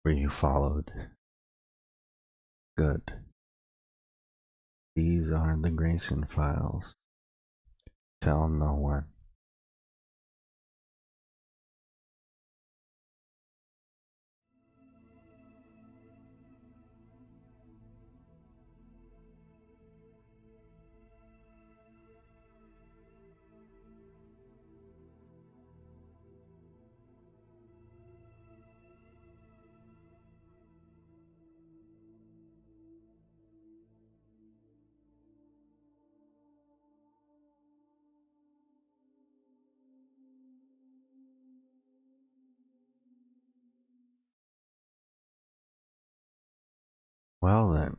where you followed. Good. These are the Grayson files. Tell no one. Well then,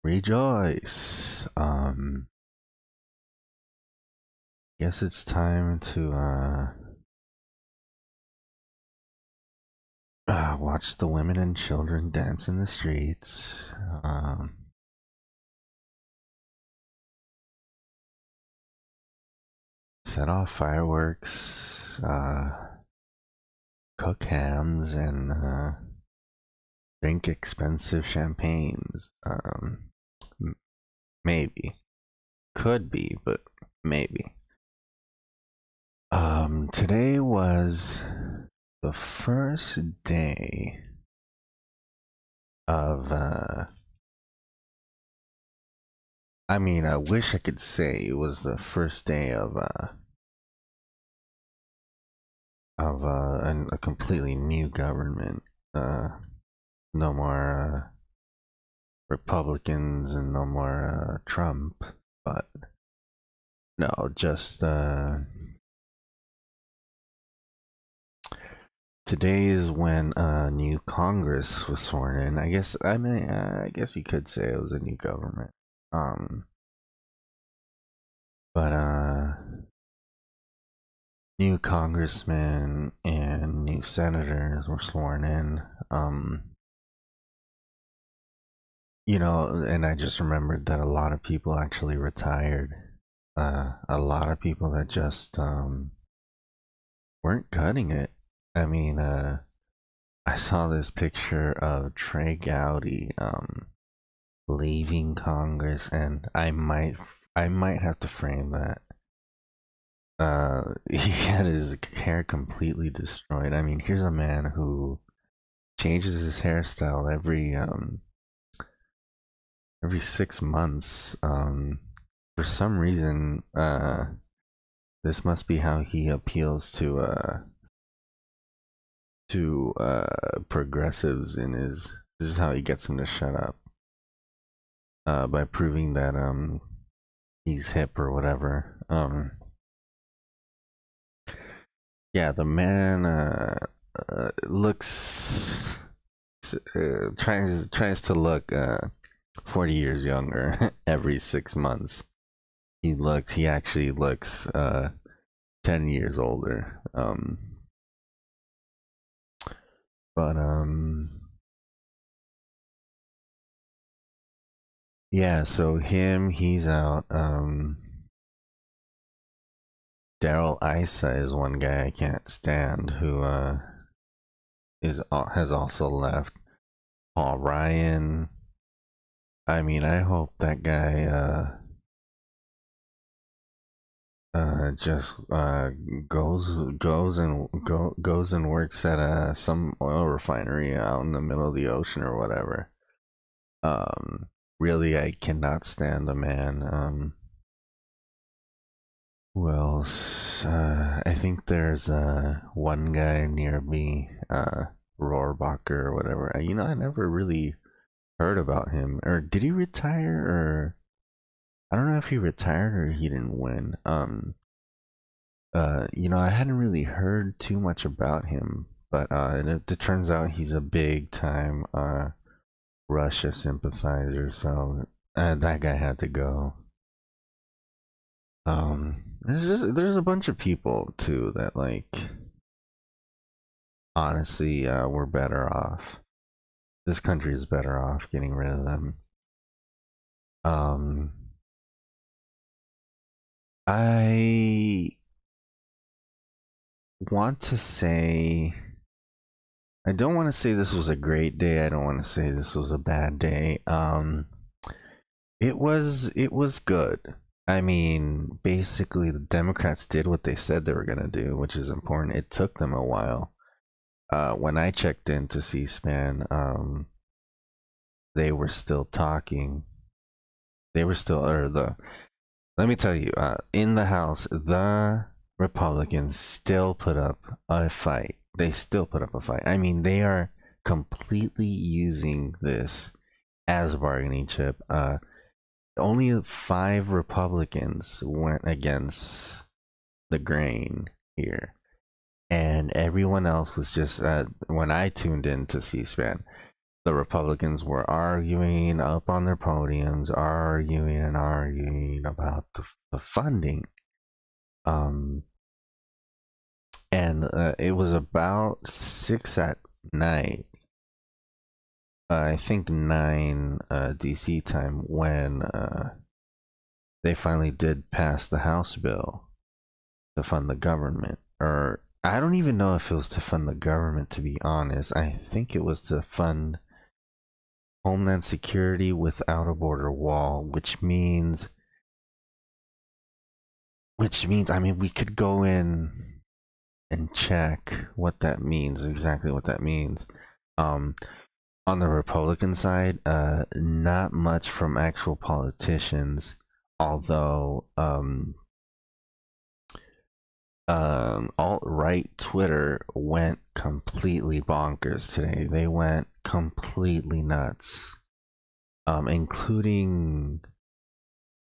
rejoice. Guess it's time to watch the women and children dance in the streets. Set off fireworks. Cook hams and drink expensive champagnes. Maybe. Could be, but maybe. Today was the first day of I mean, I wish I could say it was the first day of a completely new government. No more Republicans and no more Trump, but no, just today is when new Congress was sworn in. I guess I guess you could say it was a new government. But new congressmen and new senators were sworn in. You know, and I just remembered that a lot of people actually retired. A lot of people that just weren't cutting it. I mean, I saw this picture of Trey Gowdy leaving Congress, and I might have to frame that. He had his hair completely destroyed. I mean, here's a man who changes his hairstyle every 6 months. For some reason, this must be how he appeals to progressives in his. This is how he gets them to shut up. By proving that he's hip or whatever. Yeah, the man looks tries to look 40 years younger every 6 months. He actually looks 10 years older. But yeah, so he's out. Daryl Issa is one guy I can't stand who has also left. Paul Ryan. I mean, I hope that guy just goes and works at some oil refinery out in the middle of the ocean or whatever. Really, I cannot stand the man. Who else? I think there's one guy near me, Rohrbacher or whatever. You know, I never really heard about him. Or did he retire? Or I don't know if he retired or he didn't win. You know, I hadn't really heard too much about him, but it turns out he's a big time Russia sympathizer. So that guy had to go. There's a bunch of people too that like honestly we're better off. This country is better off getting rid of them. I want to say, I don't want to say this was a great day. I don't want to say this was a bad day. It was good. I mean, basically the Democrats did what they said they were gonna do, which is important. It took them a while. When I checked into C-SPAN, they were still talking. They were still, or the let me tell you, in the House, the Republicans still put up a fight. They still put up a fight. I mean, they are completely using this as a bargaining chip. Only 5 Republicans went against the grain here, and everyone else was just. When I tuned in to C-SPAN, the Republicans were arguing up on their podiums, arguing and arguing about the funding. Um, and it was about 6 at night, I think 9 DC time, when they finally did pass the House bill to fund the government. Or I don't even know if it was to fund the government, to be honest. I think it was to fund Homeland Security without a border wall, which means I mean, we could go in and check what that means, exactly what that means. Um, on the Republican side, not much from actual politicians, although alt right Twitter went completely bonkers today. They went completely nuts, including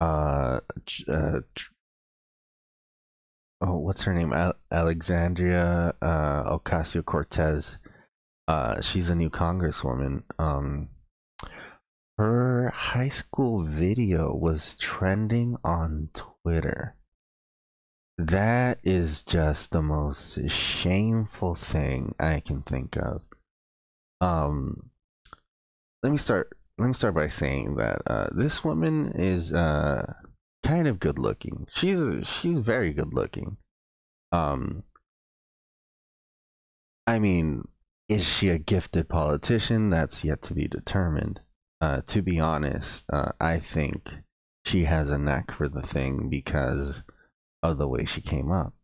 uh, oh, what's her name? Alexandria Ocasio Cortez. She's a new congresswoman. Her high school video was trending on Twitter. That is just the most shameful thing I can think of. Um, let me start. Let me start by saying that this woman is kind of good looking. She's very good looking. Um, I mean, is she a gifted politician? That's yet to be determined. To be honest, I think she has a knack for the thing because of the way she came up.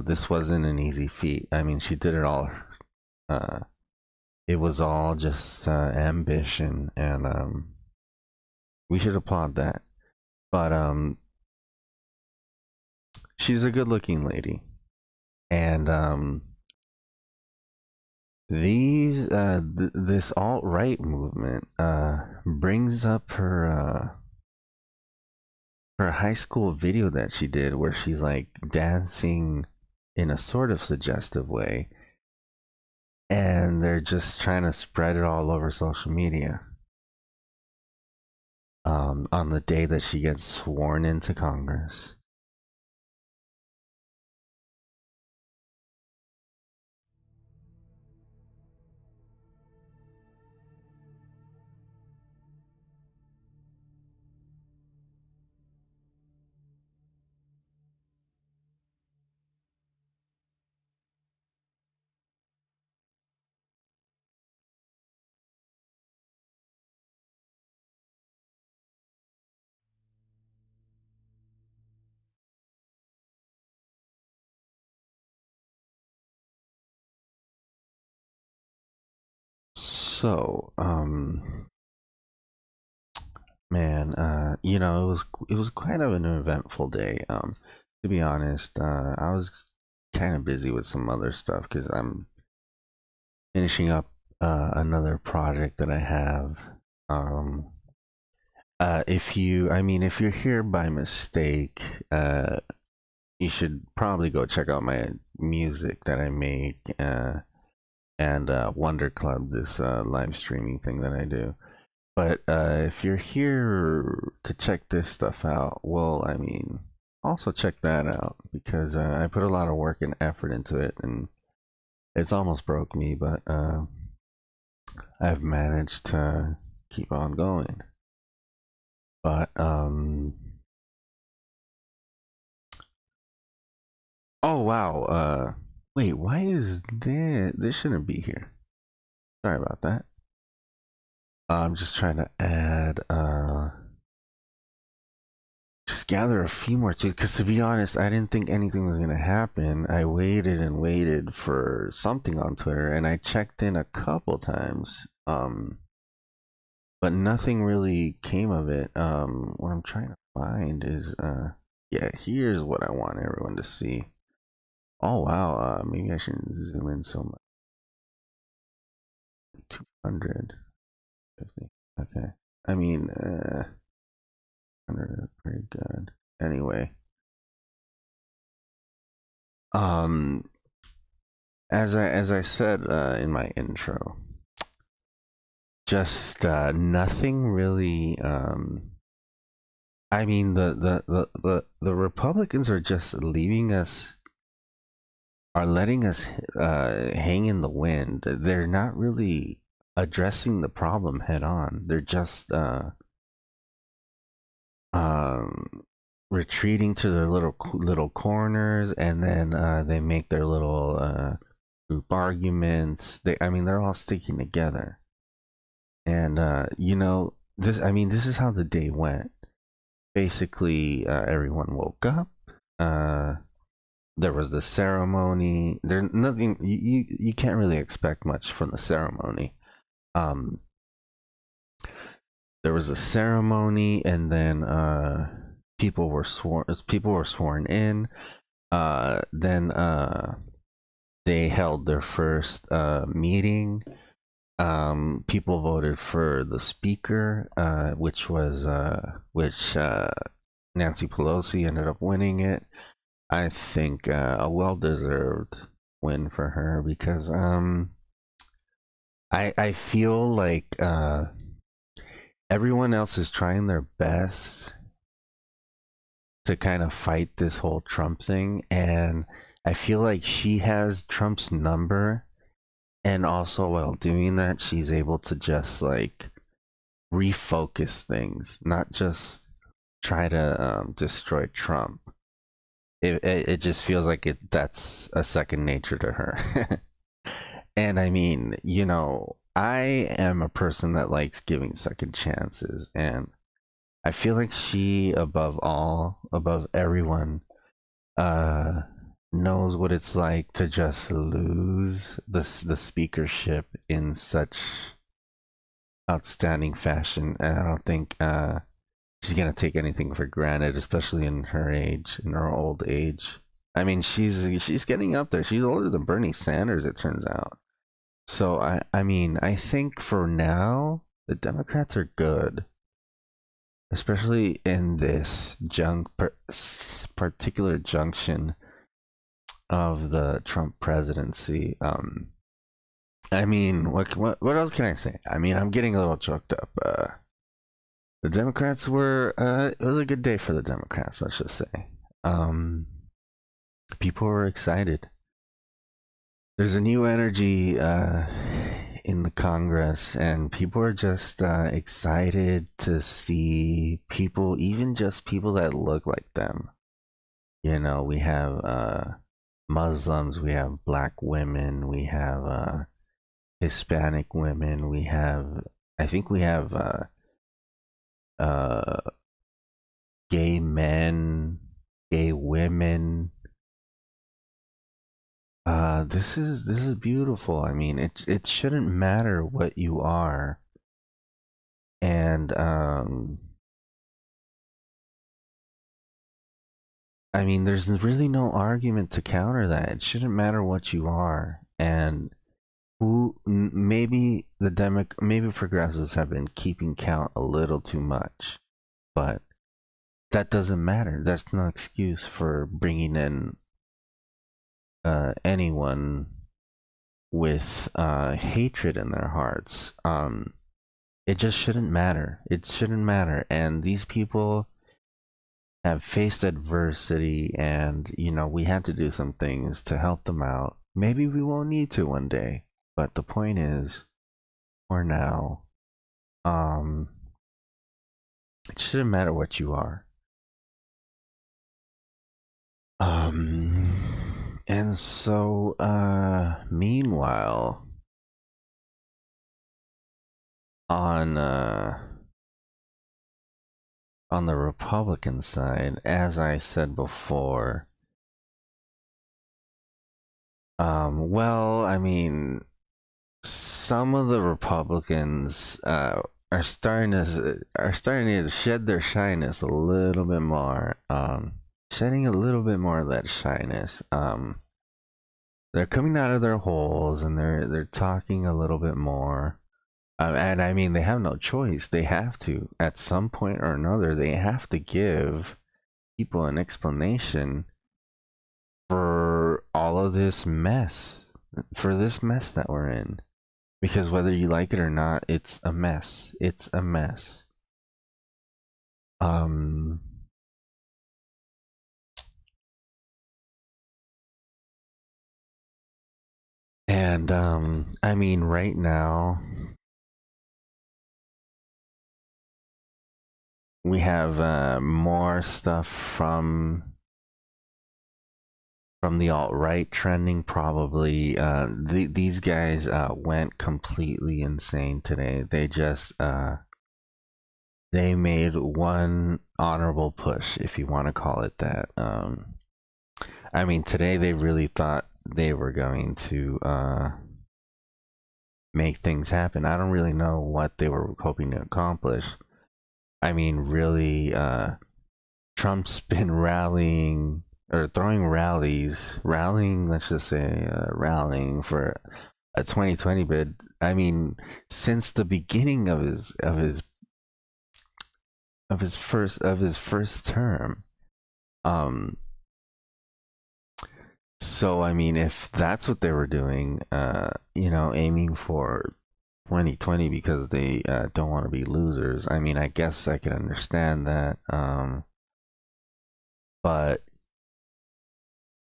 This wasn't an easy feat. I mean, she did it all. Uh, it was all just ambition, and we should applaud that. But she's a good-looking lady, and this alt right movement brings up her high school video that she did, where she's like dancing in a sort of suggestive way, and they're just trying to spread it all over social media. On the day that she gets sworn into Congress. So, man, it was kind of an eventful day. To be honest, I was kind of busy with some other stuff because I'm finishing up another project that I have. Um, if you're here by mistake, you should probably go check out my music that I make, and Wonder Club, this live streaming thing that I do. But if you're here to check this stuff out, well, I mean, also check that out because I put a lot of work and effort into it, and it's almost broke me, but I've managed to keep on going. But Oh wow. Wait, why is this shouldn't be here? Sorry about that. I'm just trying to add just gather a few more too, because to be honest, I didn't think anything was gonna happen. I waited and waited for something on Twitter, and I checked in a couple times, but nothing really came of it. What I'm trying to find is, yeah, here's what I want everyone to see. Oh wow, maybe I shouldn't zoom in so much. 250. Okay. I mean, 100 is pretty good. Anyway, um, as I said in my intro, just nothing really. I mean, the Republicans are just leaving us, are letting us hang in the wind. They're not really addressing the problem head on. They're just um retreating to their little corners, and then they make their little group arguments. I mean, they're all sticking together, and this. I mean, this is how the day went. Basically, everyone woke up. Uh, there was the ceremony. There nothing. You can't really expect much from the ceremony. Um, there was a ceremony, and then people were sworn in. Then they held their first meeting. People voted for the speaker, which Nancy Pelosi ended up winning it. I think a well-deserved win for her, because I feel like everyone else is trying their best to kind of fight this whole Trump thing, and I feel like she has Trump's number, and also while doing that, she's able to just like refocus things, not just try to destroy Trump. It just feels like that's a second nature to her. And I mean, I am a person that likes giving second chances, and I feel like she, above all, above everyone, uh, knows what it's like to just lose the speakership in such outstanding fashion, and I don't think she's gonna take anything for granted, especially in her age, in her old age. I mean, she's getting up there. She's older than Bernie Sanders, it turns out. So I mean, I think for now the Democrats are good, especially in this particular junction of the Trump presidency. I mean, what else can I say? I mean, I'm getting a little choked up. The Democrats were it was a good day for the Democrats, let's just say. Um, People were excited. There's a new energy in the Congress, and people are just excited to see people, even just people that look like them. We have Muslims, we have black women, we have Hispanic women, I think we have uh, gay men, gay women. This is beautiful. I mean, it shouldn't matter what you are, and I mean, there's really no argument to counter that. It shouldn't matter what you are, and maybe maybe progressives have been keeping count a little too much, but that doesn't matter. That's no excuse for bringing in anyone with hatred in their hearts. It just shouldn't matter. It shouldn't matter. And these people have faced adversity, and we had to do some things to help them out. Maybe we won't need to one day, but the point is, for now, um, it shouldn't matter what you are. Um, And so, meanwhile, on on the Republican side, as I said before, well, I mean, some of the Republicans are starting to shed their shyness a little bit more. Shedding a little bit more of that shyness. They're coming out of their holes and they're talking a little bit more. And I mean, they have no choice. They have to, at some point or another, they have to give people an explanation for all of this mess, for this mess that we're in. Because whether you like it or not, it's a mess. It's a mess. Um, and I mean, right now we have more stuff from the alt right trending. Probably, these guys went completely insane today. They just they made one honorable push, if you want to call it that. I mean, today they really thought they were going to make things happen. I don't really know what they were hoping to accomplish. I mean, really, Trump's been rallying or throwing rallying, let's just say, rallying for a 2020 bid. I mean, since the beginning of his first term. Um, so I mean, if that's what they were doing, aiming for 2020 because they don't want to be losers. I mean, I guess I could understand that. But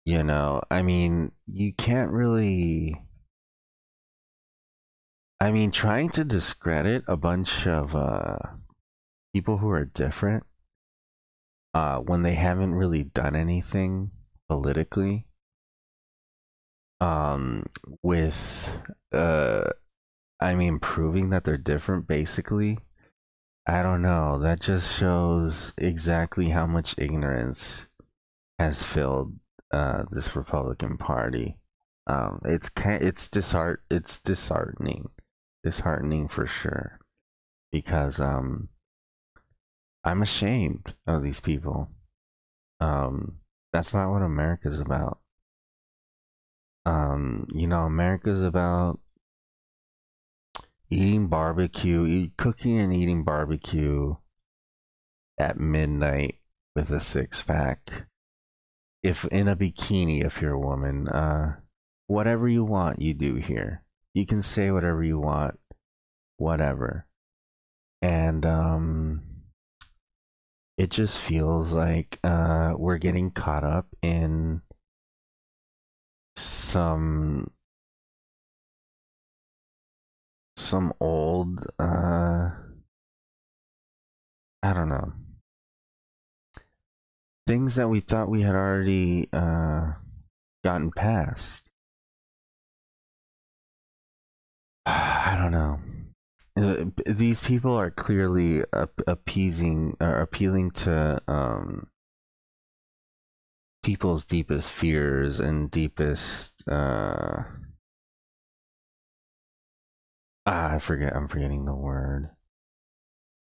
I mean, you can't really. I mean, trying to discredit a bunch of people who are different when they haven't really done anything politically, um, with I mean, proving that they're different, basically. I don't know. That just shows exactly how much ignorance has filled this Republican Party. It's disheartening for sure, because I'm ashamed of these people. That's not what America's about. America's about eating barbecue, cooking and eating barbecue at midnight with a six pack. If in a bikini, if you're a woman, whatever you want, you do here. You can say whatever you want, whatever. And it just feels like we're getting caught up in some old I don't know, things that we thought we had already gotten past. I don't know. These people are clearly appeasing or appealing to people's deepest fears and deepest I'm forgetting the word.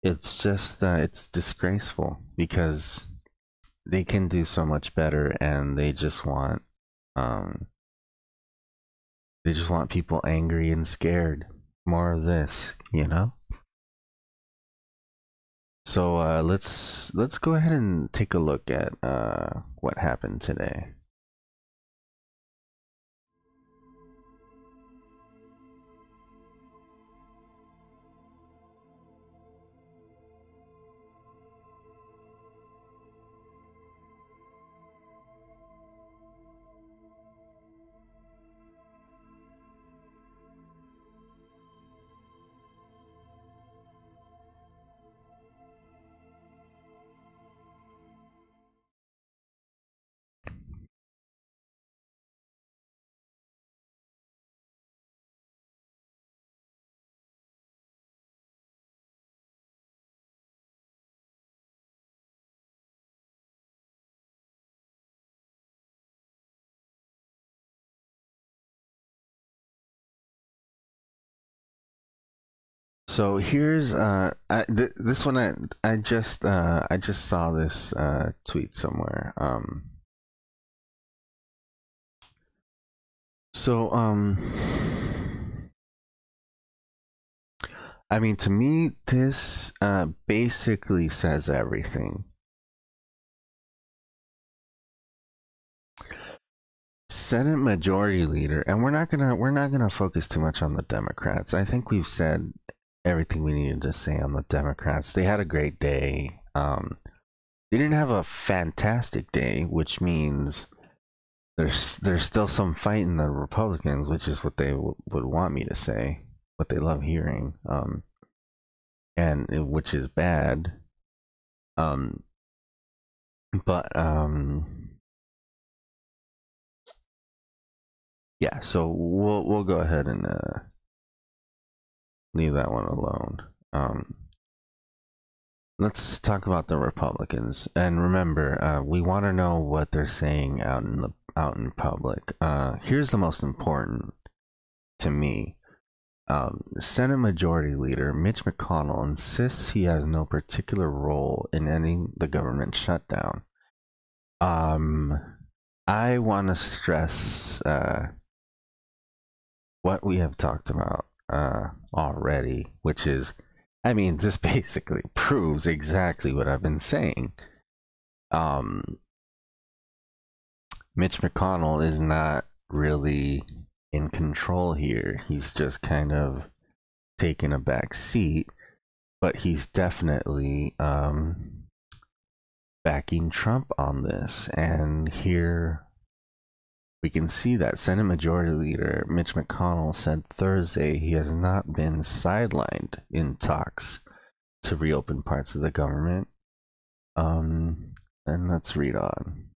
It's just it's disgraceful because they can do so much better, and um they just want people angry and scared. More of this. So let's go ahead and take a look at what happened today. So here's this one I just saw this tweet somewhere. So I mean, to me this basically says everything. Senate Majority Leader, and we're not gonna focus too much on the Democrats. I think we've said everything we needed to say on the Democrats. They had a great day. They didn't have a fantastic day, which means there's still some fight in the Republicans, which is what they would want me to say, what they love hearing, and which is bad. Um, but yeah. So we'll go ahead and leave that one alone. Let's talk about the Republicans, and remember, we want to know what they're saying out in public. Here's the most important to me. Senate Majority Leader Mitch McConnell insists he has no particular role in ending the government shutdown. I want to stress what we have talked about already, which is, I mean, this basically proves exactly what I've been saying. Mitch McConnell is not really in control here. He's just kind of taken a back seat, but he's definitely backing Trump on this. And here we can see that Senate Majority Leader Mitch McConnell said Thursday he has not been sidelined in talks to reopen parts of the government. And let's read on.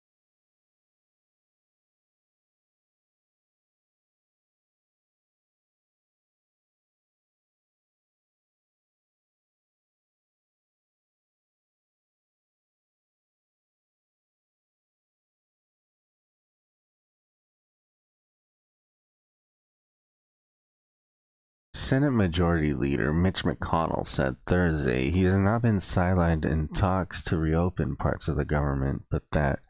Senate Majority Leader Mitch McConnell said Thursday he has not been sidelined in talks to reopen parts of the government, but that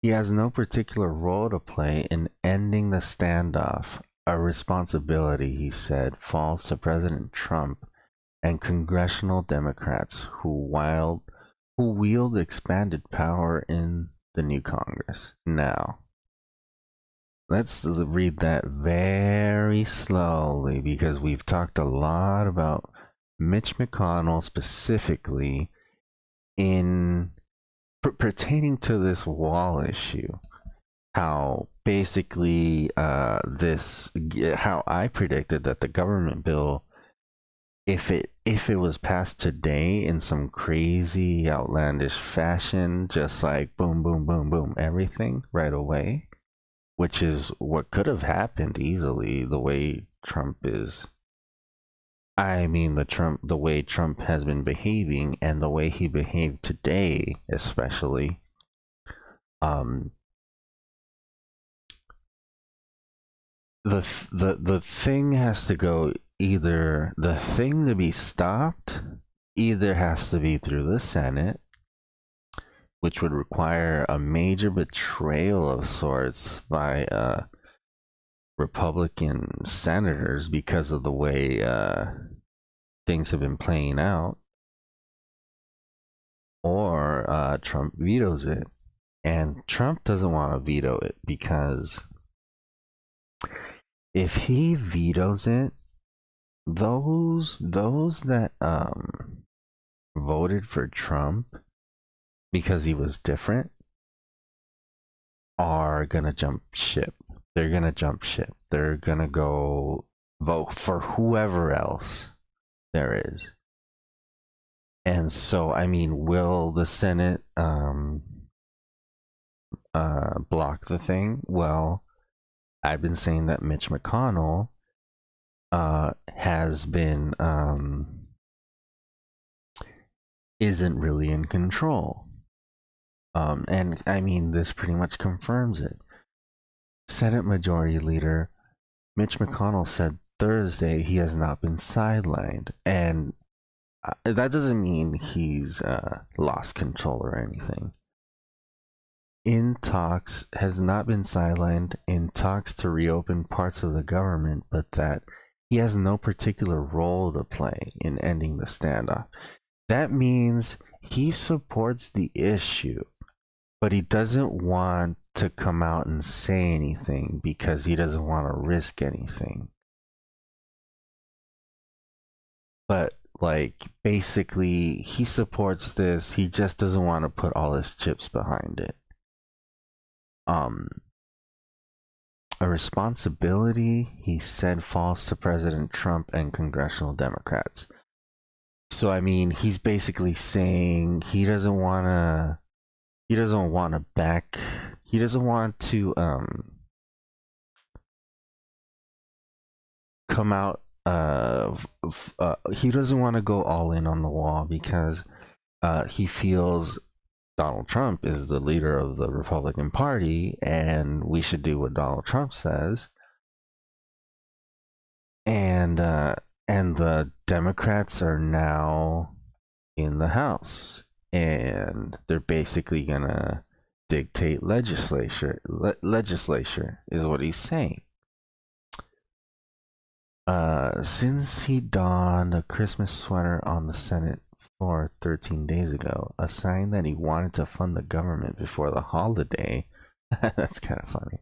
he has no particular role to play in ending the standoff. A responsibility, he said, falls to President Trump and congressional Democrats who wield expanded power in the new Congress. Now, let's read that very slowly because we've talked a lot about Mitch McConnell specifically in pertaining to this wall issue. How basically how I predicted that the government bill, if it was passed today in some crazy outlandish fashion, just like boom boom boom boom everything right away, which is what could have happened easily the way Trump is. I mean, the way Trump has been behaving and the way he behaved today, especially. The thing has to go, either the thing to be stopped either has to be through the Senate, which would require a major betrayal of sorts by Republican senators because of the way things have been playing out, or Trump vetoes it. And Trump doesn't want to veto it because if he vetoes it, those that voted for Trump because he was different are gonna jump ship. They're gonna jump ship. They're gonna go vote for whoever else there is. And so, I mean, will the Senate block the thing? Well, I've been saying that Mitch McConnell has been isn't really in control. And I mean, this pretty much confirms it. Senate Majority Leader Mitch McConnell said Thursday, he has not been sidelined. And that doesn't mean he's lost control or anything. In talks, has not been sidelined in talks to reopen parts of the government, but that he has no particular role to play in ending the standoff. That means he supports the issue, but he doesn't want to come out and say anything because he doesn't want to risk anything. But like basically he supports this, he just doesn't want to put all his chips behind it. A responsibility, he said, falls to President Trump and congressional Democrats. So I mean, he's basically saying he doesn't want to come out he doesn't want to go all in on the wall because he feels Donald Trump is the leader of the Republican Party and we should do what Donald Trump says. And the Democrats are now in the House and they're basically gonna dictate legislature is what he's saying. Since he donned a Christmas sweater on the Senate floor 13 days ago, a sign that he wanted to fund the government before the holiday. That's kind of funny.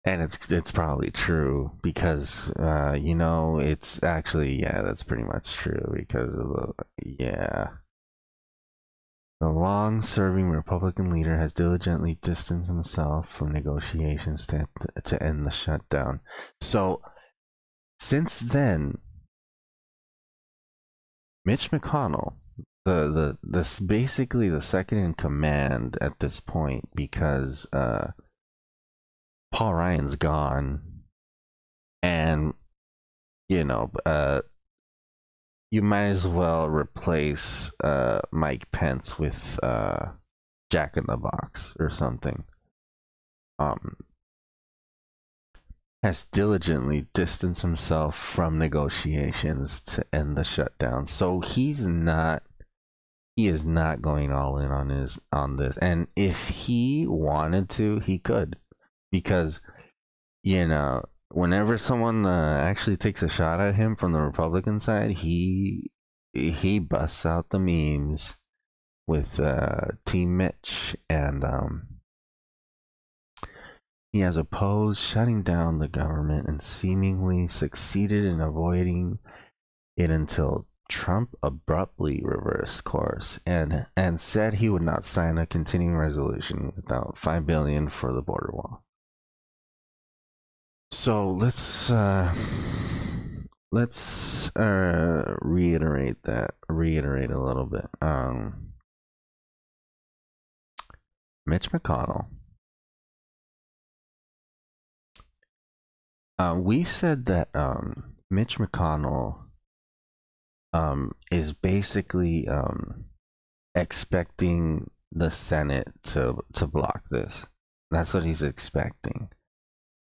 And it's probably true because it's actually, yeah, that's pretty much true because of the long-serving Republican leader has diligently distanced himself from negotiations to end the shutdown. So since then, Mitch McConnell, this basically the second in command at this point because Paul Ryan's gone, and you might as well replace Mike Pence with Jack in the Box or something. Has diligently distanced himself from negotiations to end the shutdown. So he is not going all in on this. And if he wanted to, he could. Because, whenever someone actually takes a shot at him from the Republican side, he busts out the memes with Team Mitch, and he has opposed shutting down the government and seemingly succeeded in avoiding it until Trump abruptly reversed course and said he would not sign a continuing resolution without $5 billion for the border wall. So let's reiterate a little bit. Mitch McConnell. We said that Mitch McConnell is basically expecting the Senate to block this. That's what he's expecting.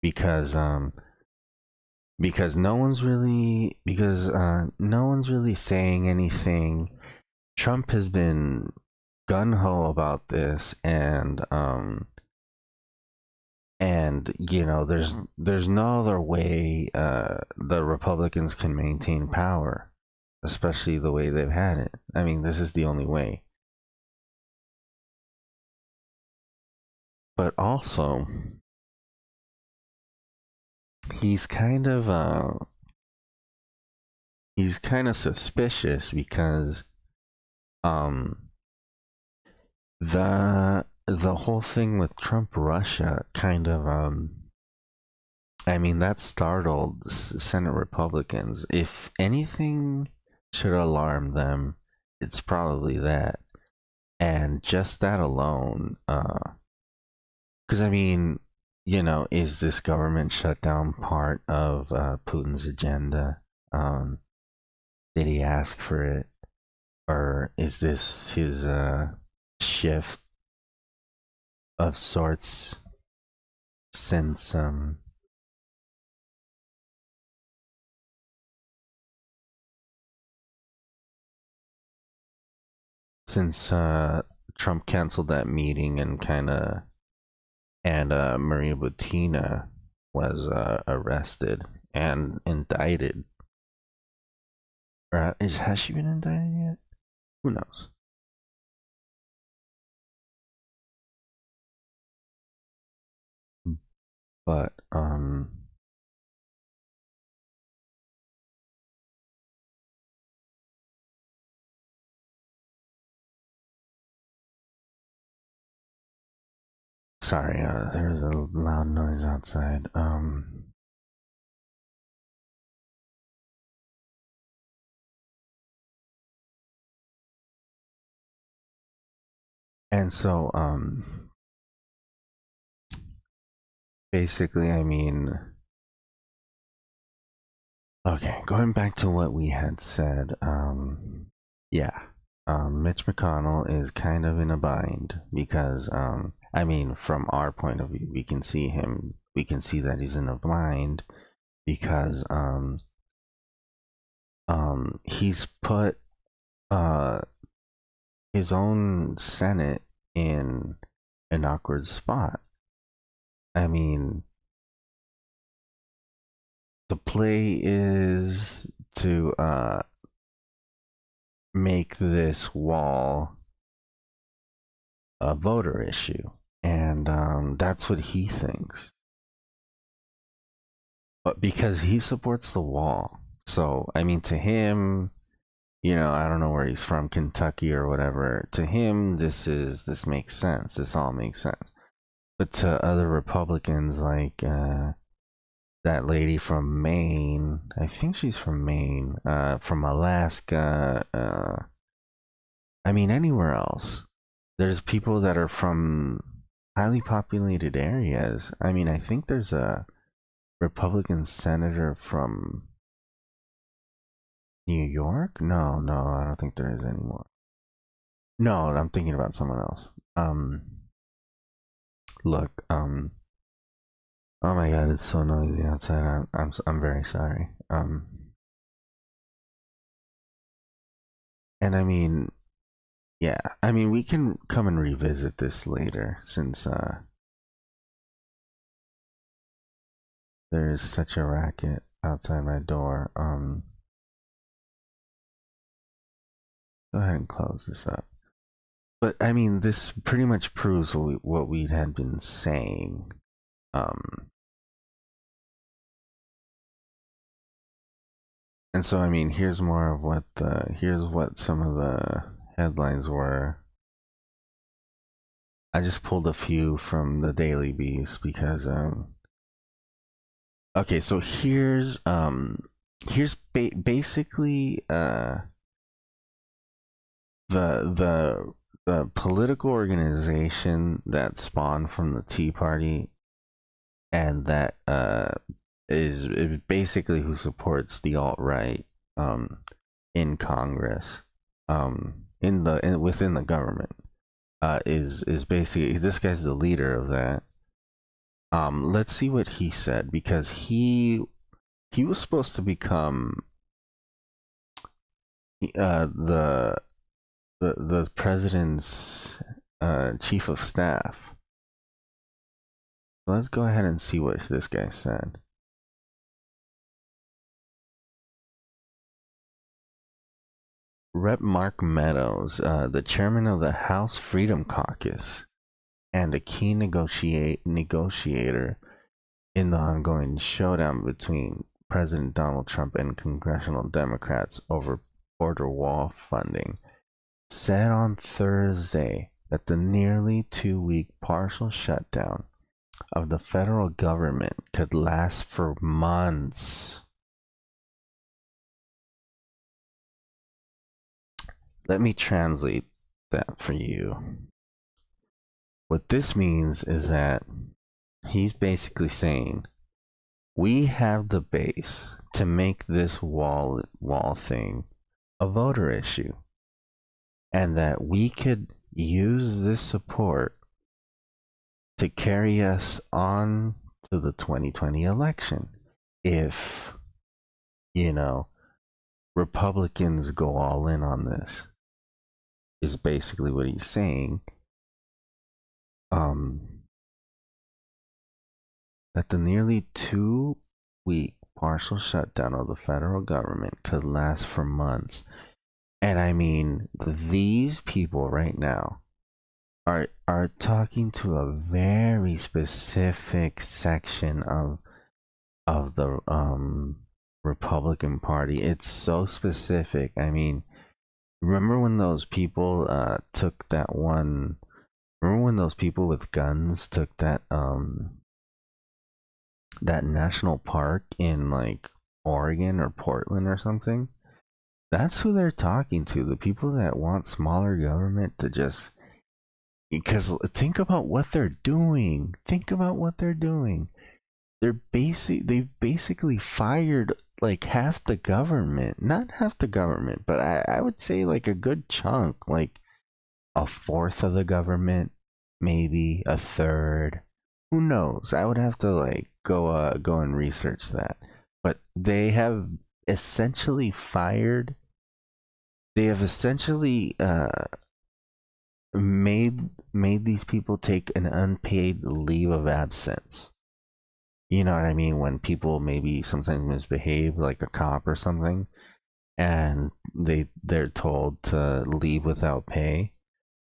Because no one's really saying anything. Trump has been gung-ho about this, and there's no other way the Republicans can maintain power, especially the way they've had it. I mean, this is the only way. But also, he's kind of suspicious because the whole thing with Trump Russia kind of that startled Senate Republicans. If anything should alarm them, it's probably that, and just that alone, because is this government shutdown part of Putin's agenda? Did he ask for it, or is this his shift of sorts since since Trump canceled that meeting and Maria Butina was arrested and indicted. Has she been indicted yet? Who knows? But sorry, there's a loud noise outside. And so basically, I mean, okay, going back to what we had said, yeah, Mitch McConnell is kind of in a bind because, I mean, from our point of view, we can see that he's in a bind because, he's put, his own Senate in an awkward spot. I mean, the play is to make this wall a voter issue, and that's what he thinks. But because he supports the wall, so I mean, to him, I don't know where he's from, Kentucky or whatever. To him, this makes sense. This all makes sense. But to other Republicans, like that lady from Maine, I think she's from Maine, from Alaska, I mean, anywhere else. There's people that are from highly populated areas. I mean, I think there's a Republican senator from New York? No, I don't think there is anymore. No, I'm thinking about someone else. Look, oh my god, it's so noisy outside. I'm very sorry. And I mean, yeah, I mean, we can come and revisit this later since there's such a racket outside my door. Go ahead and close this up. But I mean, this pretty much proves what we had been saying. And so I mean, here's more of here's what some of the headlines were. I just pulled a few from the Daily Beast because okay, so here's basically the political organization that spawned from the Tea Party, and that is basically who supports the alt-right in Congress, within the government, is basically, this guy's the leader of that. Let's see what he said, because he was supposed to become the president's chief of staff. So let's go ahead and see what this guy said. Rep. Mark Meadows, the chairman of the House Freedom Caucus and a key negotiator in the ongoing showdown between President Donald Trump and congressional Democrats over border wall funding, said on Thursday that the nearly 2-week partial shutdown of the federal government could last for months. Let me translate that for you. What this means is that he's basically saying, we have the base to make this wall thing a voter issue, and that we could use this support to carry us on to the 2020 election if, Republicans go all in on this. is basically what he's saying. Um, that the nearly 2 week partial shutdown of the federal government could last for months. And I mean, these people right now are talking to a very specific section of the Republican Party. It's so specific. I mean, remember when those people took that one? Remember when those people with guns took that national park in like Oregon or Portland or something? That's who they're talking to. The people that want smaller government to just, because think about what they're doing. Think about what they're doing. They've basically fired like half the government. Not half the government, but I would say like a good chunk, like a fourth of the government, maybe a third. Who knows? I would have to like go and research that. But they have essentially fired. They have essentially made these people take an unpaid leave of absence. You know what I mean? When people maybe sometimes misbehave, like a cop or something, and they're told to leave without pay.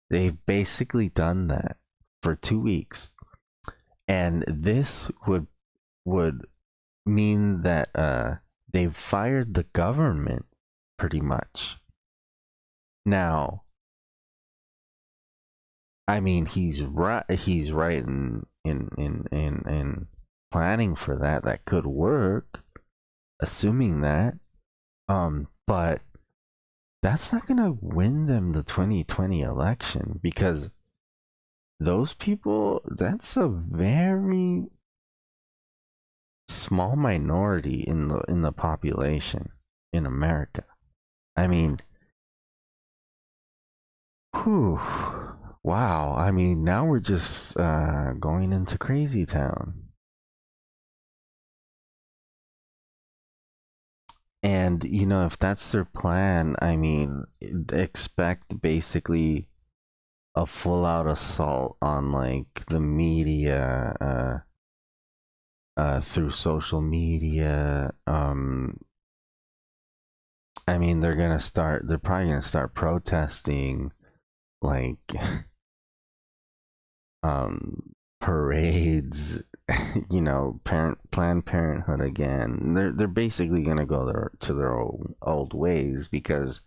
They've basically done that for 2 weeks, and this would mean that they've fired the government pretty much. Now, I mean, he's right. He's right in planning for that. That could work, assuming that. But that's not gonna win them the 2020 election, because those people, that's a very small minority in the population in America. I mean, whew, wow. I mean, now we're just going into crazy town. And you know, if that's their plan, I mean, expect basically a full out assault on like the media, through social media. I mean, they're probably gonna start protesting, like, parades, you know, Planned Parenthood again. They're basically gonna go to their old ways, because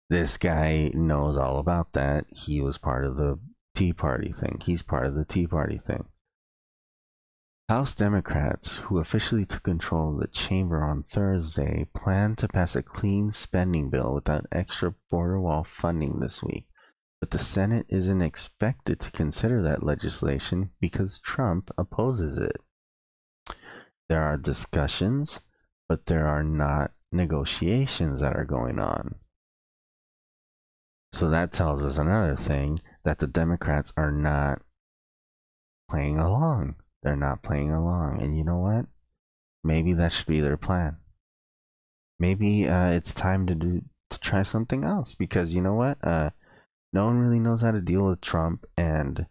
this guy knows all about that. He was part of the Tea Party thing. He's part of the Tea Party thing. House Democrats, who officially took control of the chamber on Thursday, plan to pass a clean spending bill without extra border wall funding this week. But the Senate isn't expected to consider that legislation because Trump opposes it. There are discussions, but there are not negotiations that are going on. So that tells us another thing, that the Democrats are not playing along. They're not playing along. And you know what? Maybe that should be their plan. Maybe it's time to try something else, because you know what? No one really knows how to deal with Trump, and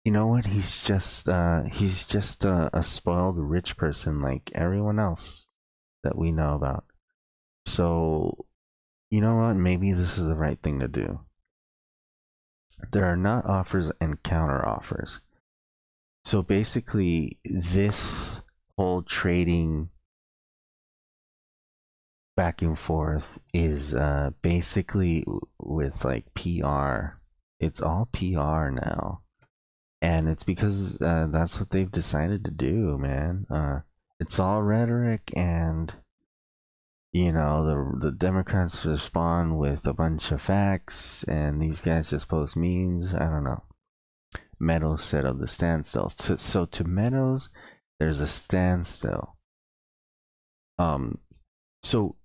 you know what? He's just a spoiled rich person like everyone else that we know about. So, you know what? Maybe this is the right thing to do. There are not offers and counter offers. So basically, this whole trading back and forth is basically with like PR. It's all PR now. And it's because that's what they've decided to do, man. It's all rhetoric, and you know, the Democrats respond with a bunch of facts, and these guys just post memes. I don't know. Meadows said of the standstill. So to Meadows, there's a standstill. So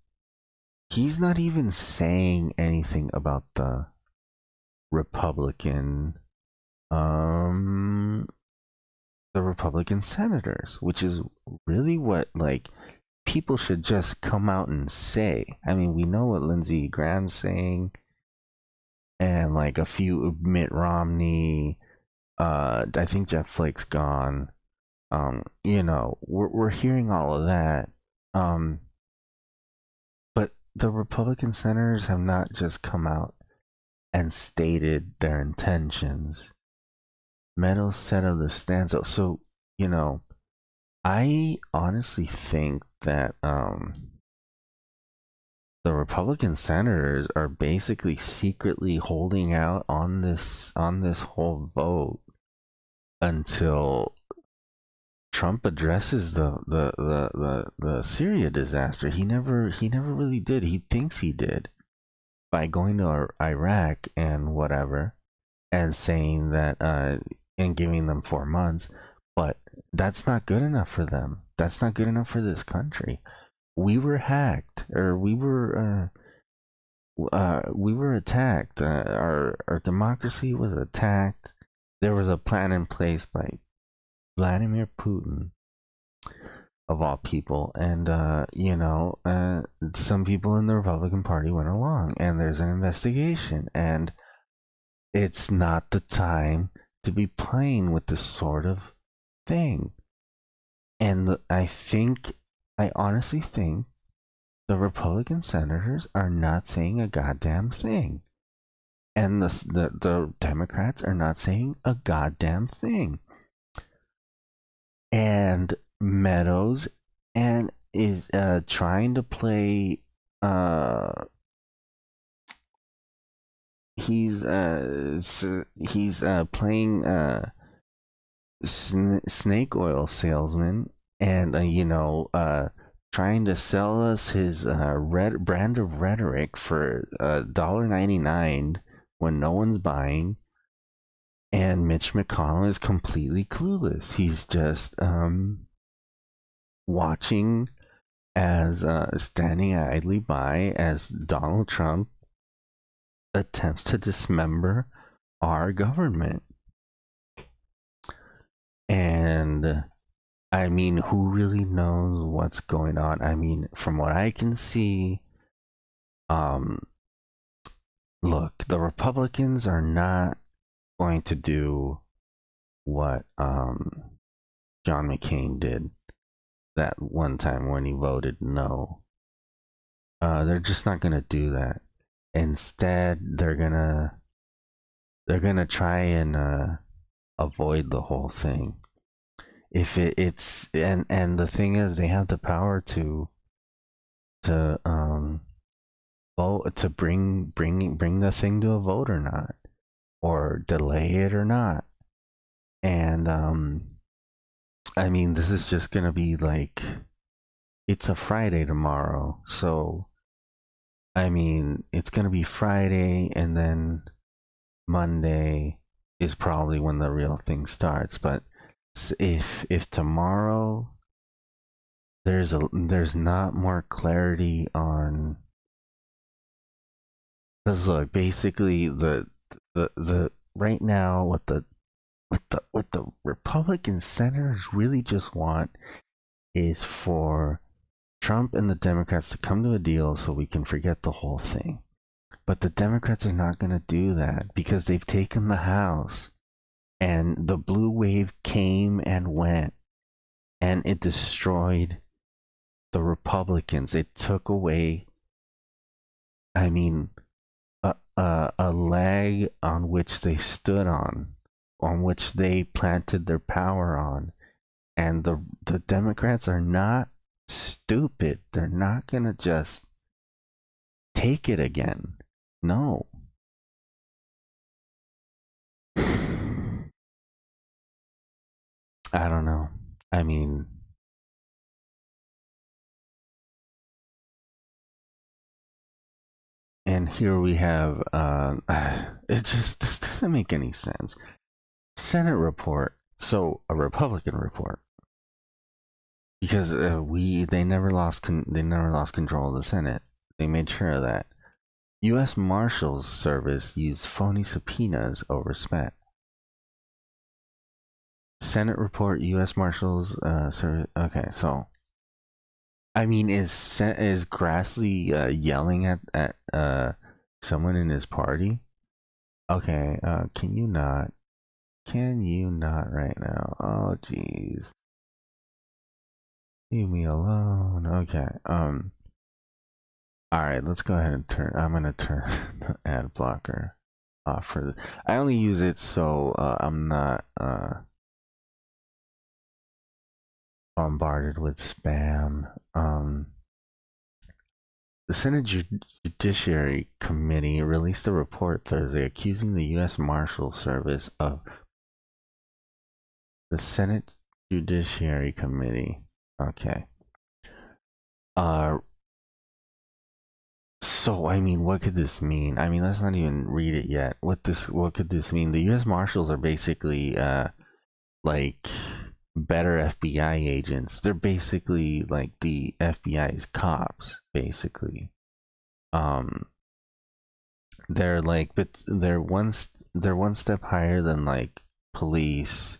he's not even saying anything about the Republican, senators, which is really what like people should just come out and say. I mean, we know what Lindsey Graham's saying. and like a few Mitt Romney. I think Jeff Flake's gone. We're hearing all of that. Um, but the Republican senators have not just come out and stated their intentions. Meadows said of the stance. So, you know, I honestly think that the Republican senators are basically secretly holding out on this whole vote until Trump addresses the Syria disaster. He never really did. He thinks he did by going to Iraq and whatever, and saying that and giving them 4 months, but that's not good enough for them. That's not good enough for this country. We were hacked, or we were attacked. Our democracy was attacked. There was a plan in place by Vladimir Putin, of all people, and some people in the Republican Party went along, and there's an investigation, and it's not the time to be playing with this sort of thing. And I honestly think the Republican senators are not saying a goddamn thing. And the Democrats are not saying a goddamn thing. And Meadows and is trying to play he's playing snake oil salesman, and trying to sell us his red brand of rhetoric for $1.99 when no one's buying. And Mitch McConnell is completely clueless. He's just watching as standing idly by as Donald Trump attempts to dismember our government. And I mean, who really knows what's going on? I mean, from what I can see, look, the Republicans are not going to do what John McCain did that one time when he voted no. They're just not gonna do that. Instead, they're gonna try and avoid the whole thing. If it's and the thing is, they have the power to vote, to bring the thing to a vote or not, or delay it or not. And I mean, this is just gonna be like, it's a Friday tomorrow, so I mean, it's gonna be Friday, and then Monday is probably when the real thing starts. But if tomorrow there's not more clarity on, because look, basically the right now what the Republican senators really just want is for Trump and the Democrats to come to a deal so we can forget the whole thing. But the Democrats are not going to do that because they've taken the House, and the blue wave came and went, and it destroyed the Republicans. It took away, I mean, a leg on which they stood on which they planted their power on. And the Democrats are not stupid. They're not going to just take it again. No. I don't know. I mean, and here we have it just, this doesn't make any sense. Senate report. So a Republican report, because they never lost control of the Senate. They made sure of that. U.S. Marshals Service used phony subpoenas over Spet. Senate report. U.S. Marshals Service. Okay, so I mean, is Grassley yelling at someone in his party? Okay, can you not? Can you not right now? Oh, jeez. Leave me alone. Okay. All right. Let's go ahead and turn. I'm gonna turn the ad blocker off for this. I only use it so I'm not bombarded with spam. The Senate Judiciary Committee released a report Thursday accusing the U.S. Marshal Service of the Senate Judiciary Committee. Okay. Uh, so I mean, what could this mean? I mean, let's not even read it yet. What could this mean? The U.S. Marshals are basically like better FBI agents. They're basically like the FBI's cops, basically. Um, they're like, but they're one step higher than like police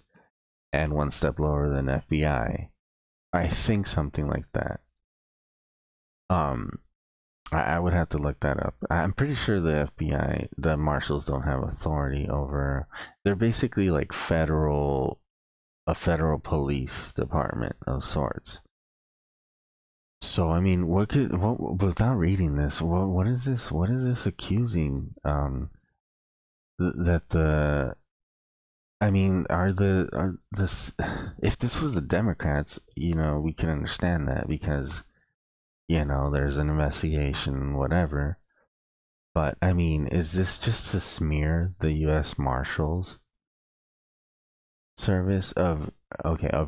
and one step lower than FBI. I think something like that. Um, I would have to look that up. I'm pretty sure the FBI, the marshals, don't have authority over. They're basically like a federal police department of sorts. So I mean, without reading this, what is this? What is this accusing? That the I mean, are this if this was the Democrats, we can understand that because there's an investigation, whatever. But I mean, is this just to smear the U.S. Marshals Service of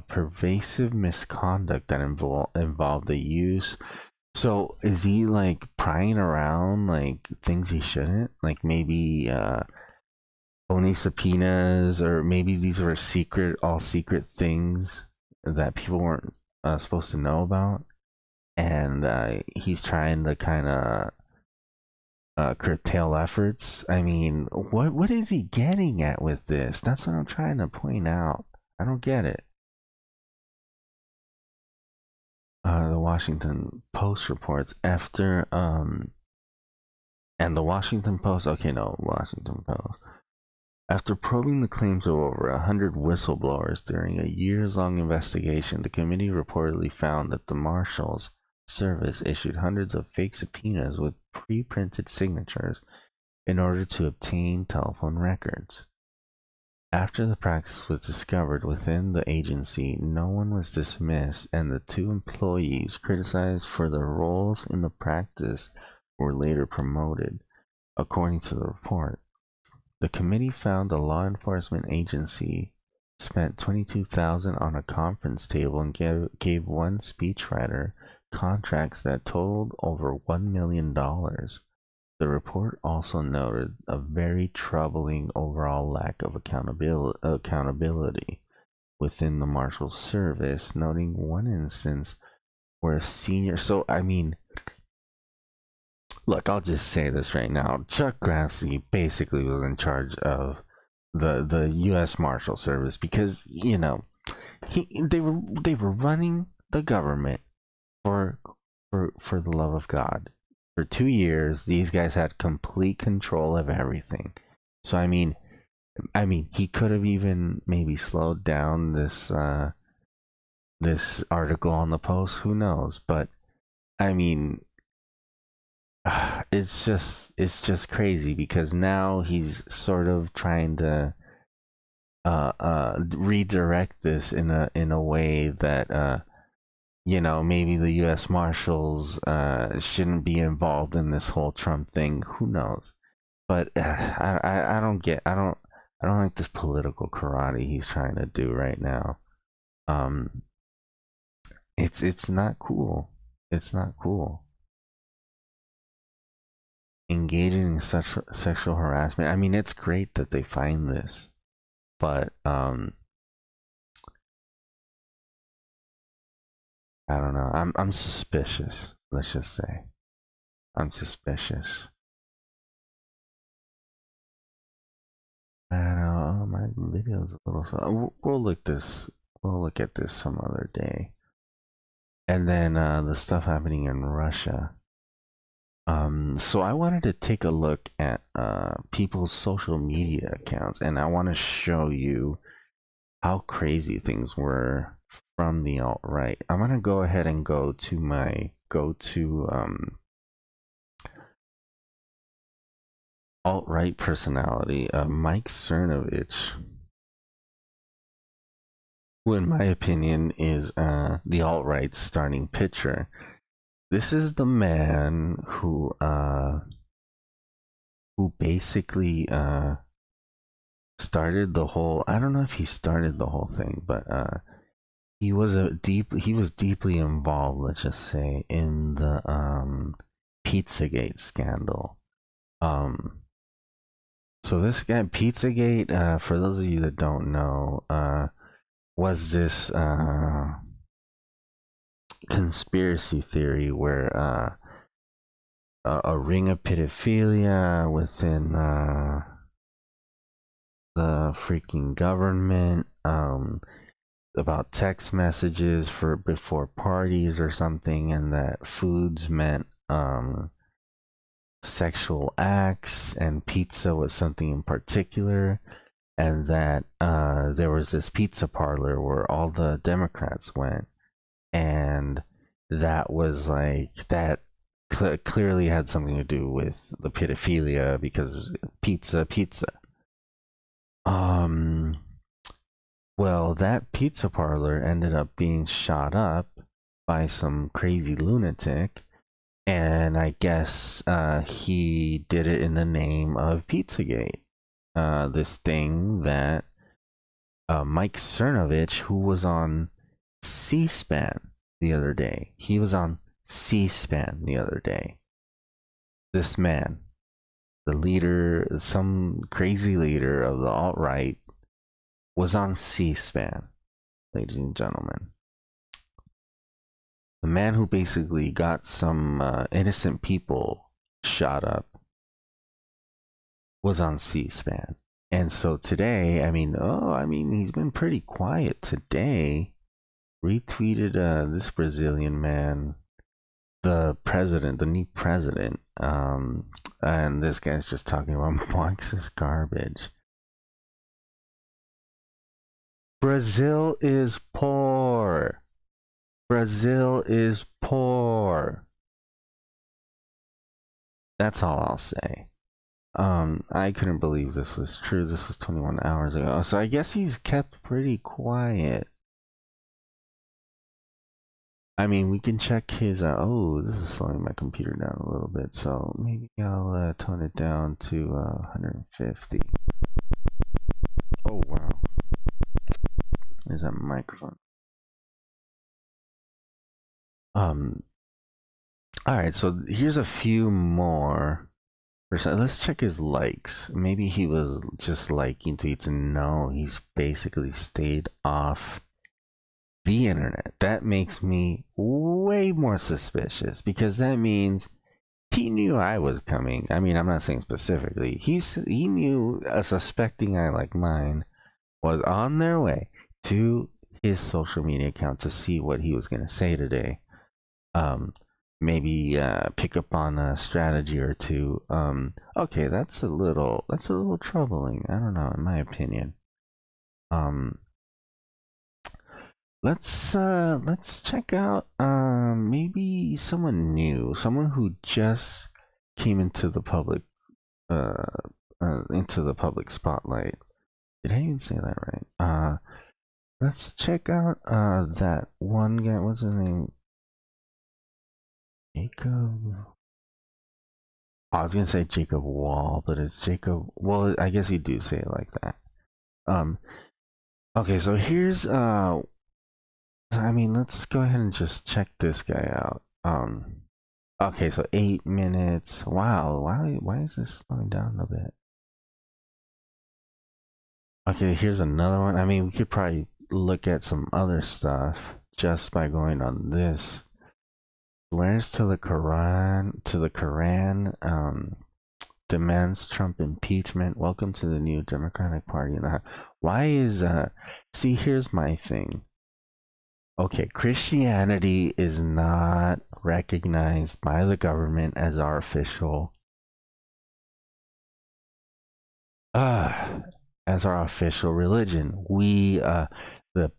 pervasive misconduct that involved the use? So is he like prying around like things he shouldn't? Like maybe phony subpoenas, or maybe these were all secret things that people weren't supposed to know about, and he's trying to kind of curtail efforts. I mean, what is he getting at with this? That's what I'm trying to point out. I don't get it. The Washington Post reports after and the Washington Post. Okay, no, Washington Post. After probing the claims of over 100 whistleblowers during a years-long investigation, the committee reportedly found that the Marshals Service issued hundreds of fake subpoenas with pre-printed signatures in order to obtain telephone records. After the practice was discovered within the agency, no one was dismissed, and the two employees criticized for their roles in the practice were later promoted, according to the report. The committee found the law enforcement agency spent $22,000 on a conference table and gave one speechwriter contracts that totaled over $1 million. The report also noted a very troubling overall lack of accountability within the Marshal Service, noting one instance where a senior. So, I mean, look, I'll just say this right now. Chuck Grassley basically was in charge of the U.S. Marshal Service because they were running the government for the love of God. For 2 years, these guys had complete control of everything. So I mean, he could have even maybe slowed down this article on the Post. Who knows? But I mean, it's just crazy because now he's sort of trying to redirect this in a way that maybe the U.S. Marshals shouldn't be involved in this whole Trump thing. Who knows? But I don't I don't like this political karate he's trying to do right now. Um, it's not cool. It's not cool. Engaging in such sexual harassment. I mean, it's great that they find this, but I don't know. I'm suspicious. Let's just say I'm suspicious. I know my video's a little. We'll look this. We'll look at this some other day. And then the stuff happening in Russia. So I wanted to take a look at people's social media accounts, and I want to show you how crazy things were from the alt right. I'm gonna go ahead and go to my go-to alt right personality, Mike Cernovich, who, in my opinion, is the alt right's starting pitcher. This is the man who basically started the whole. I don't know if he started the whole thing, but he was deeply involved, let's just say, in the Pizzagate scandal. So this guy, Pizzagate, for those of you that don't know, was this conspiracy theory where a ring of pedophilia within the freaking government, about text messages for before parties or something, and that foods meant sexual acts and pizza was something in particular, and that there was this pizza parlor where all the Democrats went, and that was like that clearly had something to do with the pedophilia because pizza. um well, that pizza parlor ended up being shot up by some crazy lunatic, and I guess he did it in the name of Pizzagate. This thing that Mike Cernovich, who was on C-SPAN the other day, he was on C-SPAN the other day. This man, the leader, some crazy leader of the alt right, was on C-SPAN, ladies and gentlemen. The man who basically got some innocent people shot up was on C-SPAN. And so today, he's been pretty quiet today. Retweeted this Brazilian man, the president, the new president, and this guy's just talking about Marxist garbage. Brazil is poor. Brazil is poor. That's all I'll say. I couldn't believe this was true. This was 21 hours ago. So I guess he's kept pretty quiet. I mean, we can check his, this is slowing my computer down a little bit. So maybe I'll tone it down to 150. Oh, wow. There's that microphone. All right, so here's a few more. Let's check his likes. Maybe he was just liking tweets, and no, he's basically stayed off the internet. That makes me way more suspicious because that means he knew I was coming. I mean, I'm not saying specifically. He knew a suspecting eye like mine was on their way to his social media account to see what he was going to say today. Maybe pick up on a strategy or two. Okay, that's a little troubling. I don't know, in my opinion. Let's check out maybe someone new, someone who just came into the public spotlight. Did I even say that right? Let's check out that one guy. What's his name? Jacob. I was gonna say Jacob Wall, but it's Jacob. Well, I guess you do say it like that. Okay, so here's let's go ahead and just check this guy out. Okay, so 8 minutes. Wow, why is this slowing down a bit? Okay, here's another one. I mean, we could probably look at some other stuff just by going on this. Swears to the Quran, demands Trump impeachment. Welcome to the new Democratic Party. Why is see, here's my thing. Okay, Christianity is not recognized by the government as our official uh as our official religion. The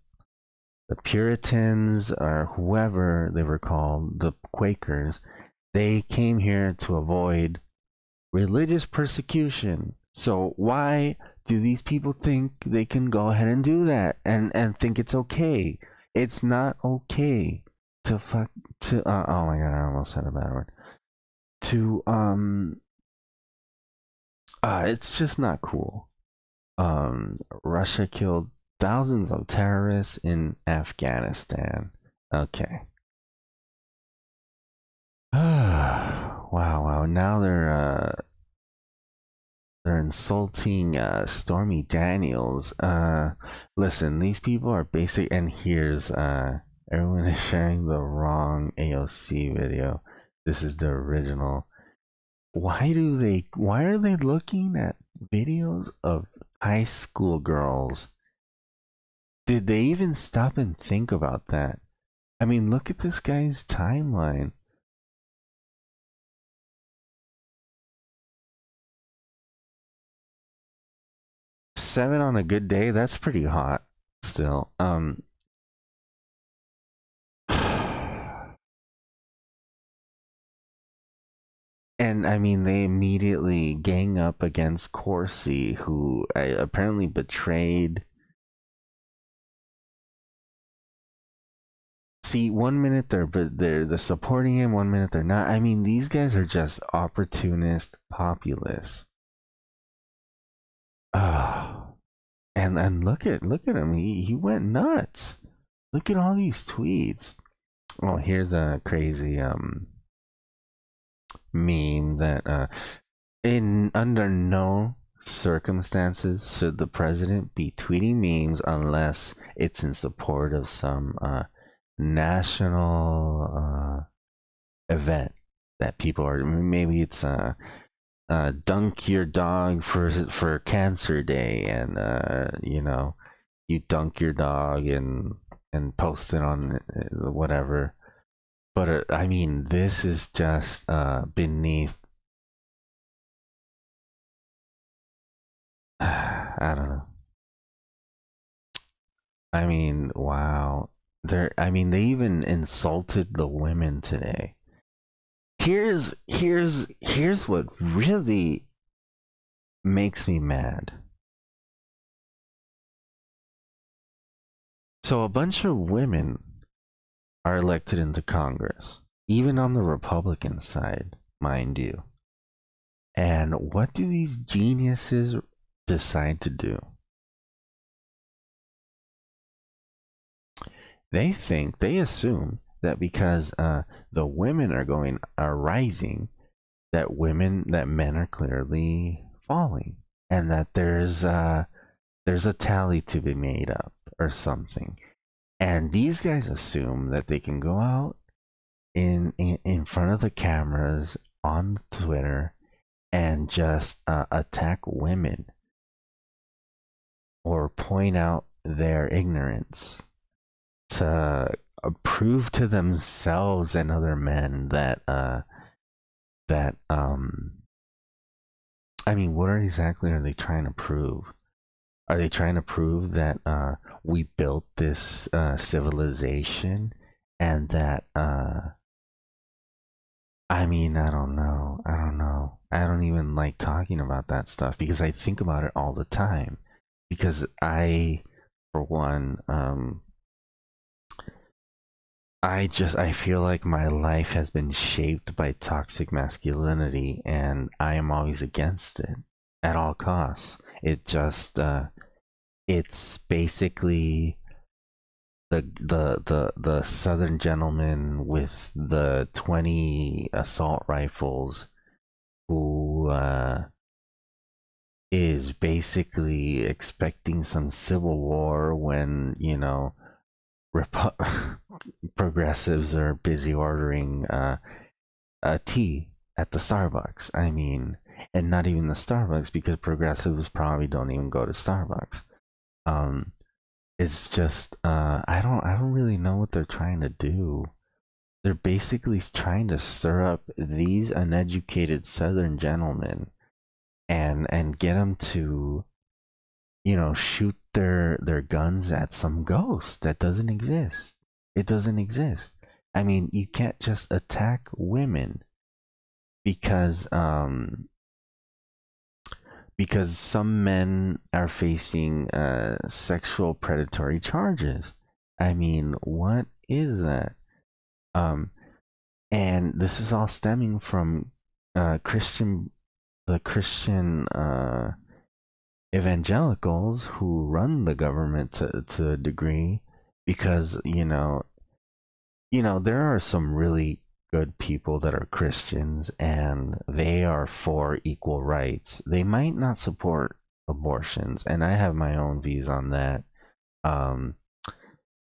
the Puritans, or whoever they were called, the Quakers, they came here to avoid religious persecution. So why do these people think they can go ahead and do that and think it's okay? It's not okay to fuck to oh my god, I almost said a bad word. To it's just not cool. Russia killed thousands of terrorists in Afghanistan. Okay. Wow. Now they're insulting Stormy Daniels. Listen, these people are basic, and here's everyone is sharing the wrong AOC video. This is the original. Why are they looking at videos of high school girls? Did they even stop and think about that? I mean, look at this guy's timeline. Seven on a good day, that's pretty hot still. And I mean, they immediately gang up against Corsi, who apparently betrayed. See, 1 minute they're supporting him, 1 minute they're not. I mean, these guys are just opportunist populists. And look at him. He went nuts. Look at all these tweets. Oh, here's a crazy meme that in under no circumstances should the president be tweeting memes unless it's in support of some national event that people are. Maybe it's dunk your dog for Cancer Day, and you know, you dunk your dog and post it on whatever. But I mean, this is just beneath. I don't know. I mean, wow. I mean, they even insulted the women today. Here's what really makes me mad. So a bunch of women are elected into Congress, even on the Republican side, mind you. And what do these geniuses decide to do? They assume that because the women are rising, that men are clearly falling, and that there's a tally to be made up or something. And these guys assume that they can go out in front of the cameras on Twitter and just attack women or point out their ignorance to prove to themselves and other men that I mean, what exactly are they trying to prove? Are they trying to prove that we built this civilization, and that I mean, I don't know. I don't even like talking about that stuff because I think about it all the time. Because for one, I feel like my life has been shaped by toxic masculinity, and I am always against it at all costs. It just it's basically the southern gentleman with the 20 assault rifles who is basically expecting some civil war when, you know, progressives are busy ordering a tea at the Starbucks. I mean, and not even the Starbucks, because progressives probably don't even go to Starbucks. It's just I don't really know what they're trying to do. they're basically trying to stir up these uneducated Southern gentlemen and get them to, shoot their guns at some ghost that doesn't exist. It doesn't exist. I mean, you can't just attack women because some men are facing sexual predatory charges. I mean, what is that? Um, and this is all stemming from Christian, the Christian evangelicals who run the government to a degree, because there are some really good people that are Christians and they are for equal rights. They might not support abortions, and I have my own views on that. Um,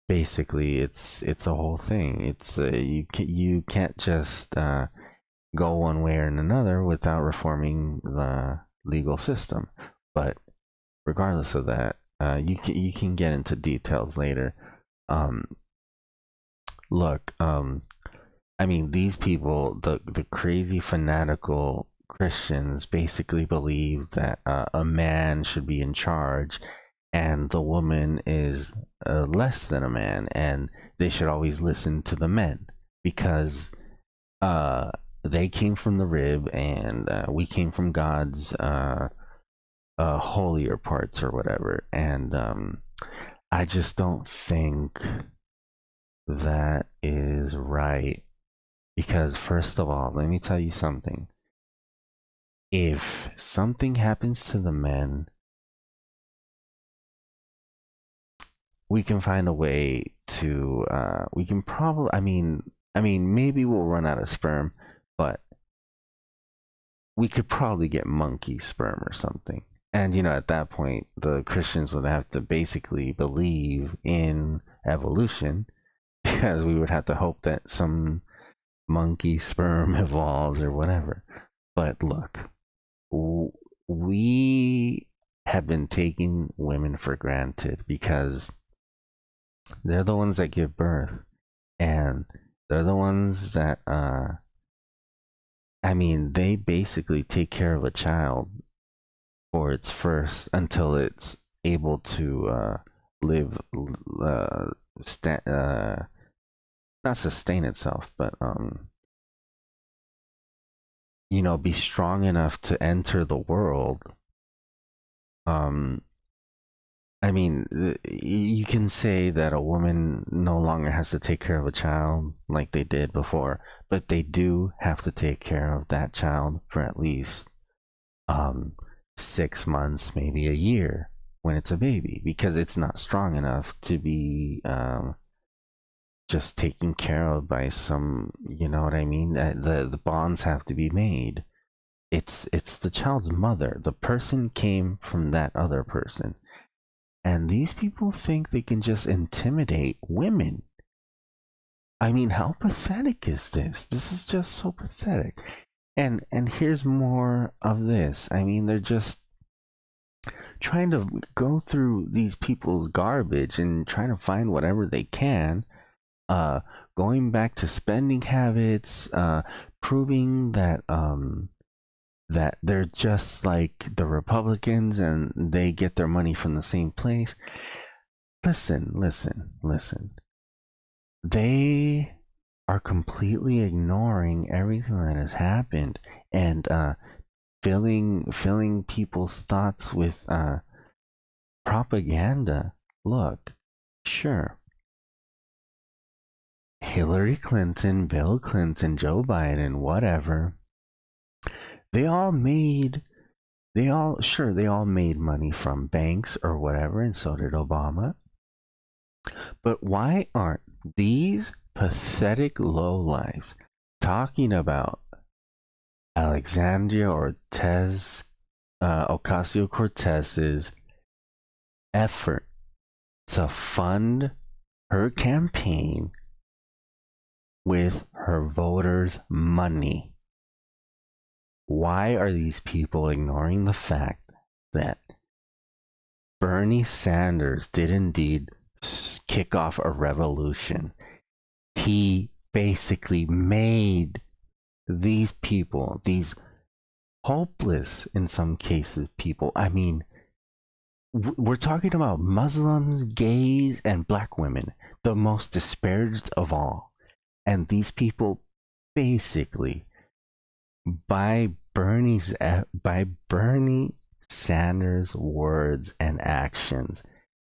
Basically, it's a whole thing. It's you can't just go one way or another without reforming the legal system. But regardless of that, you can get into details later. Um, Look, I mean, these people, the crazy fanatical Christians, basically believe that a man should be in charge, and the woman is less than a man, and they should always listen to the men because uh, they came from the rib, and we came from God's holier parts or whatever. And I just don't think that is right. Because, first of all, let me tell you something. If something happens to the men, we can find a way to, we can probably, maybe we'll run out of sperm, but we could probably get monkey sperm or something. And, at that point, the Christians would have to basically believe in evolution because we would have to hope that some monkey sperm evolves or whatever. But look, we have been taking women for granted because they're the ones that give birth, and they're the ones that they basically take care of a child for its first until it's able to live, not sustain itself, but be strong enough to enter the world. You can say that a woman no longer has to take care of a child like they did before, but they do have to take care of that child for at least 6 months, maybe a year when it's a baby, because it's not strong enough to be just taken care of by some, you know what I mean? The bonds have to be made. It's the child's mother. The person came from that other person. And these people think they can just intimidate women. I mean, how pathetic is this? This is just so pathetic. And here's more of this. I mean, they're just trying to go through these people's garbage and trying to find whatever they can, going back to spending habits, proving that that they're just like the Republicans and they get their money from the same place. Listen. They are completely ignoring everything that has happened and filling people's thoughts with propaganda. Look, sure, Hillary Clinton, Bill Clinton, Joe Biden, whatever, they all made money from banks or whatever, and so did Obama. But why aren't these pathetic lowlifes talking about Alexandria Ocasio-Cortez's effort to fund her campaign with her voters' money? Why are these people ignoring the fact that Bernie Sanders did indeed kick off a revolution? He basically made these people, these hopeless in some cases people. I mean, we're talking about Muslims, gays, and black women, the most disparaged of all. And these people basically, by Bernie Sanders' words and actions,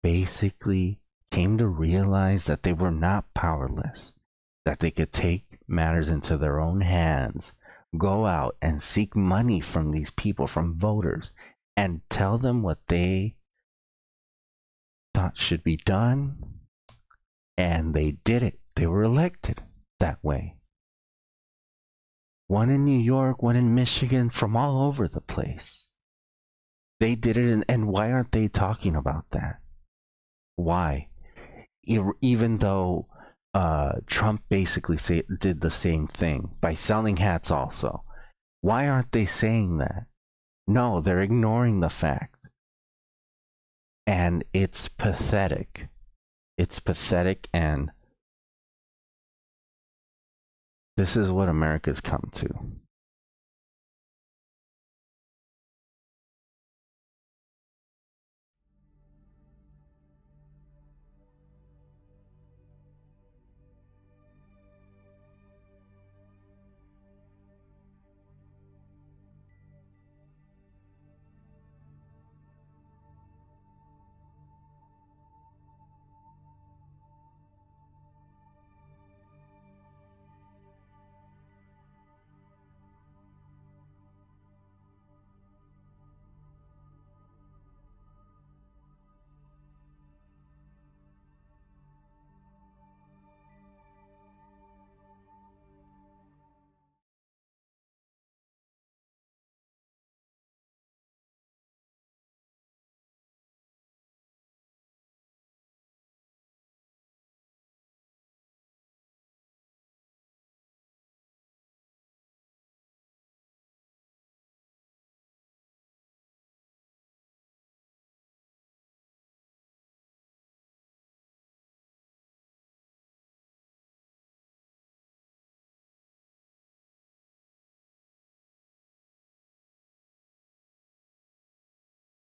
basically came to realize that they were not powerless, that they could take matters into their own hands, go out and seek money from these people, from voters, and tell them what they thought should be done. And they did it. They were elected that way. One in New York, one in Michigan, from all over the place. They did it, and why aren't they talking about that? Why? Even though Trump basically did the same thing by selling hats also. Why aren't they saying that? No, they're ignoring the fact. And it's pathetic. It's pathetic, and this is what America's come to.